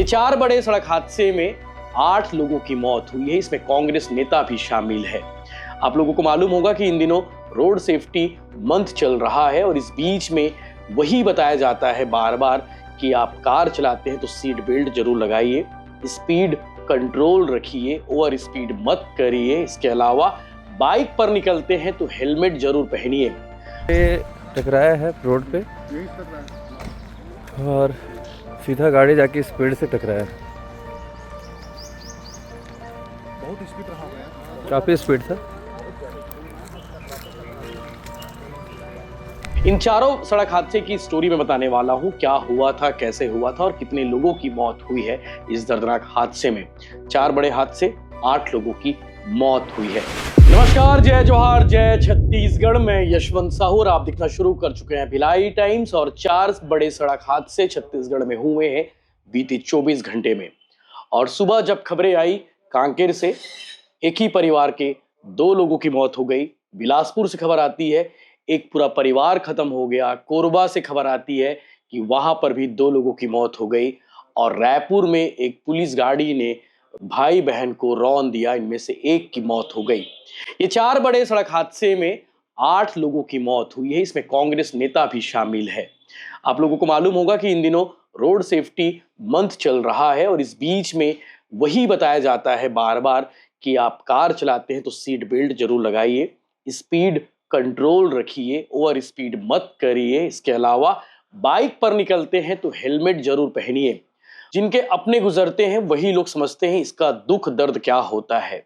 ये 4 बड़े सड़क हादसे में 8 लोगों की मौत हुई है। इसमें कांग्रेस नेता भी शामिल है। आप लोगों को मालूम होगा कि इन दिनों रोड सेफ्टी मंथ चल रहा है और इस बीच में वही बताया जाता है बार बार कि आप कार चलाते हैं तो सीट बेल्ट जरूर लगाइए, स्पीड कंट्रोल रखिए, ओवर स्पीड मत करिए। इसके अलावा बाइक पर निकलते हैं तो हेलमेट जरूर पहनिए। टकराया है रोड पे और सीधा गाड़ी जाके स्पीड से टकराया। बहुत स्पीड रहा है, काफ़ी स्पीड था। इन चारों सड़क हादसे की स्टोरी में बताने वाला हूं, क्या हुआ था, कैसे हुआ था और कितने लोगों की मौत हुई है इस दर्दनाक हादसे में। 4 बड़े हादसे, 8 लोगों की मौत हुई है। नमस्कार, जय जोहार, जय छत्तीसगढ़। मैं यशवंत साहू और आप दिखना शुरू कर चुके हैं भिलाई टाइम्स। और 4 बड़े सड़क हादसे छत्तीसगढ़ में हुए हैं बीते 24 घंटे में। और सुबह जब खबरें आई कांकेर से, एक ही परिवार के 2 लोगों की मौत हो गई। बिलासपुर से खबर आती है एक पूरा परिवार खत्म हो गया। कोरबा से खबर आती है कि वहां पर भी 2 लोगों की मौत हो गई। और रायपुर में एक पुलिस गाड़ी ने भाई बहन को रौंद दिया, इनमें से एक की मौत हो गई। ये 4 बड़े सड़क हादसे में 8 लोगों की मौत हुई है। इसमें कांग्रेस नेता भी शामिल है। आप लोगों को मालूम होगा कि इन दिनों रोड सेफ्टी मंथ चल रहा है और इस बीच में वही बताया जाता है बार बार कि आप कार चलाते हैं तो सीट बेल्ट जरूर लगाइए, स्पीड कंट्रोल रखिए, ओवर स्पीड मत करिए। इसके अलावा बाइक पर निकलते हैं तो हेलमेट जरूर पहनिए। जिनके अपने गुजरते हैं वही लोग समझते हैं इसका दुख दर्द क्या होता है।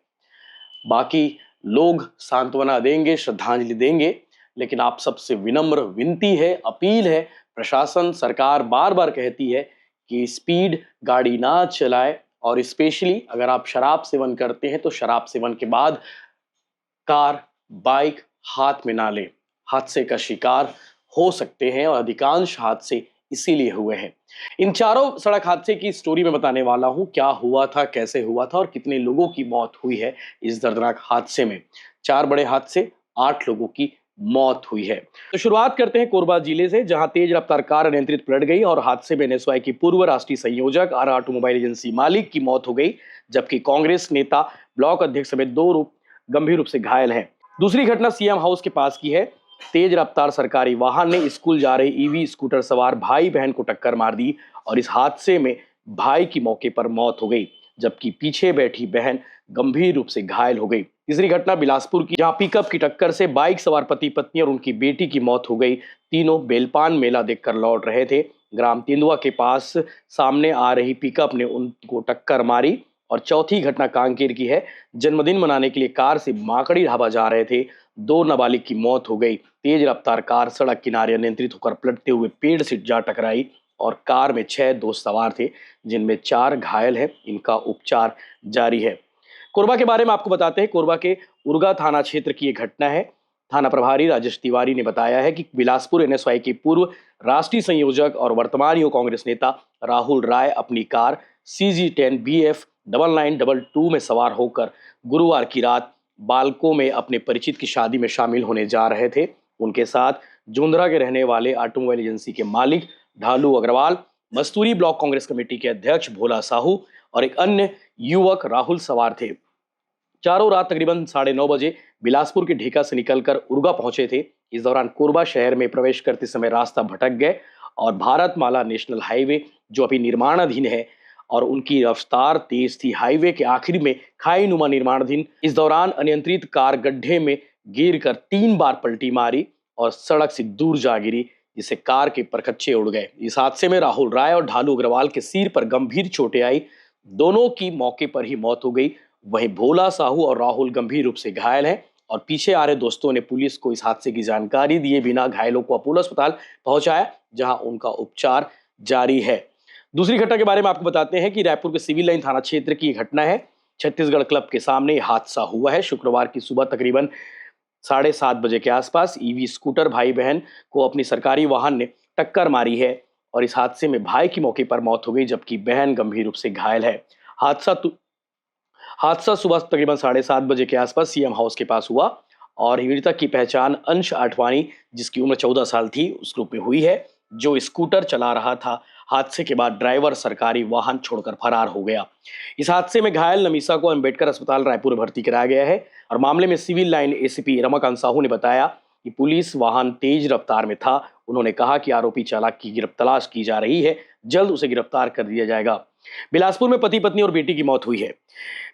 बाकी लोग सांत्वना देंगे, श्रद्धांजलि देंगे, लेकिन आप सबसे विनम्र विनती है, अपील है, प्रशासन सरकार बार बार कहती है कि स्पीड गाड़ी ना चलाए। और स्पेशली अगर आप शराब सेवन करते हैं तो शराब सेवन के बाद कार बाइक हाथ में ना ले, हादसे का शिकार हो सकते हैं। और अधिकांश हादसे इसीलिए हुए हैं। इन चारों सड़क हादसे की स्टोरी में बताने वाला हूं, क्या हुआ था, कैसे हुआ था और कितने लोगों की मौत हुई है इस दर्दनाक हादसे में। 4 बड़े हादसे, 8 लोगों की मौत हुई है। तो शुरुआत करते हैं कोरबा जिले से, जहां तेज रफ्तार कार अनियंत्रित पलट गई और हादसे में एनएसवाई की पूर्व राष्ट्रीय संयोजक और ऑटोमोबाइल एजेंसी मालिक की मौत हो गई, जबकि कांग्रेस नेता, ब्लॉक अध्यक्ष समेत 2 गंभीर रूप से घायल हैं। दूसरी घटना सीएम हाउस के पास की है। तेज रफ्तार सरकारी वाहन ने स्कूल जा रहे ईवी स्कूटर सवार भाई बहन को टक्कर मार दी और इस हादसे में भाई की मौके पर मौत हो गई, जबकि पीछे बैठी बहन गंभीर रूप से घायल हो गई। तीसरी घटना बिलासपुर की, जहां पिकअप की टक्कर से बाइक सवार पति पत्नी और उनकी बेटी की मौत हो गई। तीनों बेलपान मेला देखकर लौट रहे थे। ग्राम तेंदुआ के पास सामने आ रही पिकअप ने उनको टक्कर मारी। और चौथी घटना कांकेर की है। जन्मदिन मनाने के लिए कार से माकड़ी ढाबा जा रहे थे, 2 नाबालिग की मौत हो गई। तेज रफ्तार कार सड़क किनारे अनियंत्रित होकर पलटते हुए पेड़ से जा टकराई और कार में 6 दोस्त सवार थे, जिनमें 4 घायल हैं। इनका उपचार जारी है। कोरबा के बारे में आपको बताते हैं। कोरबा के उरगा थाना क्षेत्र की एक घटना है। थाना प्रभारी राजेश तिवारी ने बताया है कि बिलासपुर एनएसवाई के पूर्व राष्ट्रीय संयोजक और वर्तमान युवा कांग्रेस नेता राहुल राय अपनी कार CG10 BF 9922 में सवार होकर गुरुवार की रात बालको में अपने परिचित की शादी में शामिल होने जा रहे थे। उनके साथ जोंधरा के रहने वाले ऑटोमोबाइल एजेंसी के मालिक ढालू अग्रवाल, मस्तूरी ब्लॉक कांग्रेस कमेटी के अध्यक्ष भोला साहू और एक अन्य युवक राहुल सवार थे। चारों रात तकरीबन 9:30 बजे बिलासपुर के ढेका से निकलकर उरगा पहुंचे थे। इस दौरान कोरबा शहर में प्रवेश करते समय रास्ता भटक गए और भारतमाला नेशनल हाईवे, जो अभी निर्माणाधीन है और उनकी रफ्तार तेज थी, हाईवे के आखिर में खाई नुमा निर्माणाधीन। इस दौरान अनियंत्रित कार गड्ढे में गिर कर 3 बार पलटी मारी और सड़क से दूर जा गिरी, जिससे कार के परखच्चे उड़ गए। इस हादसे में राहुल राय और ढालू अग्रवाल के सिर पर गंभीर चोटें आई। दोनों की मौके पर ही मौत हो गई। वहीं भोला साहू और राहुल गंभीर रूप से घायल हैं और पीछे आ रहे दोस्तों ने पुलिस को इस हादसे की जानकारी दिए बिना घायलों को अपोलो अस्पताल पहुंचाया, जहां उनका उपचार जारी है। दूसरी घटना के बारे में आपको बताते हैं कि रायपुर के सिविल लाइन थाना क्षेत्र की घटना है। छत्तीसगढ़ क्लब के सामने यह हादसा हुआ है। शुक्रवार की सुबह तकरीबन 7:30 बजे के आसपास ईवी स्कूटर भाई बहन को अपनी सरकारी वाहन ने टक्कर मारी है और इस हादसे में भाई की मौके पर मौत हो गई, जबकि बहन गंभीर रूप से घायल है। हादसा सुबह तकरीबन 7:30 बजे के आसपास सीएम हाउस के पास हुआ और मृतक की पहचान अंश आठवानी, जिसकी उम्र 14 साल थी, उस ग्रुप में हुई है, जो स्कूटर चला रहा था। हादसे के बाद ड्राइवर सरकारी वाहन छोड़कर फरार हो गया। इस हादसे में घायल नमीसा को अंबेडकर अस्पताल रायपुर भर्ती कराया गया है और मामले में civil line ACP Ramakant Sahu ने बताया कि पुलिस वाहन तेज रफ्तार में था। उन्होंने कहा कि आरोपी चालक की तलाश की जा रही है, जल्द उसे गिरफ्तार कर दिया जाएगा। बिलासपुर में पति पत्नी और बेटी की मौत हुई है।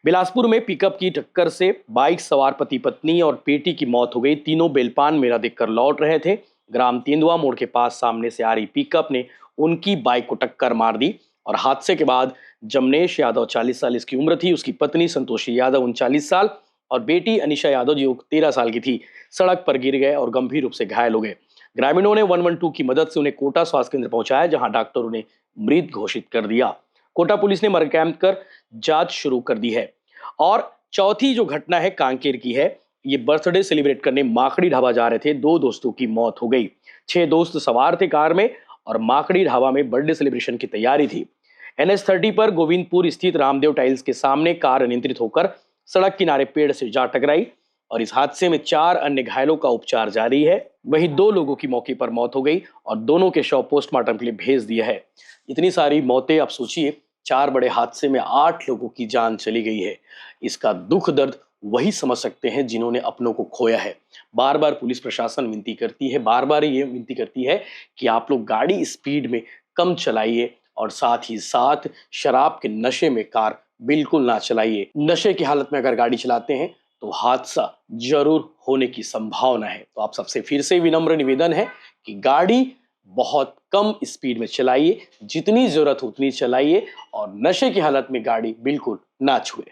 बिलासपुर में पिकअप की टक्कर से बाइक सवार पति पत्नी और बेटी की मौत हो गई। तीनों बेलपान मेला देखकर लौट रहे थे। ग्राम तेंदुआ मोड़ के पास सामने से आ रही पिकअप ने उनकी बाइक को टक्कर मार दी और हादसे के बाद जमनेश यादव 40 साल इसकी उम्र थी, उसकी पत्नी संतोषी यादव 39 साल और बेटी अनिशा यादव जो 13 साल की थी, सड़क पर गिर गए और गंभीर रूप से घायल हो गए। ग्रामीणों ने 112 की मदद से उन्हें कोटा स्वास्थ्य केंद्र पहुंचाया, जहां डॉक्टरों ने मृत घोषित कर दिया। कोटा पुलिस ने मर्ग कैंप कर जांच शुरू कर दी है। और चौथी जो घटना है कांकेर की है। ये बर्थडे सेलिब्रेट करने माकड़ी ढाबा जा रहे थे, 2 दोस्तों की मौत हो गई। 6 दोस्त सवार थे कार में और माकड़ी ढाबा में बर्थडे सेलिब्रेशन की तैयारी थी। NH30 पर गोविंदपुर स्थित रामदेव टाइल्स के सामने कार अनियंत्रित होकर सड़क किनारे पेड़ से जा टकराई और इस हादसे में 4 अन्य घायलों का उपचार जारी है। वहीं 2 लोगों की मौके पर मौत हो गई और दोनों के शव पोस्टमार्टम के लिए भेज दिया है। इतनी सारी मौतें, आप सोचिए 4 बड़े हादसे में 8 लोगों की जान चली गई है। इसका दुख दर्द वही समझ सकते हैं जिन्होंने अपनों को खोया है। बार बार पुलिस प्रशासन विनती करती है, बार बार ये विनती करती है कि आप लोग गाड़ी स्पीड में कम चलाइए और साथ ही साथ शराब के नशे में कार बिल्कुल ना चलाइए। नशे की हालत में अगर गाड़ी चलाते हैं तो हादसा जरूर होने की संभावना है। तो आप सबसे फिर से विनम्र निवेदन है कि गाड़ी बहुत कम स्पीड में चलाइए, जितनी जरूरत उतनी चलाइए और नशे की हालत में गाड़ी बिल्कुल ना छुए।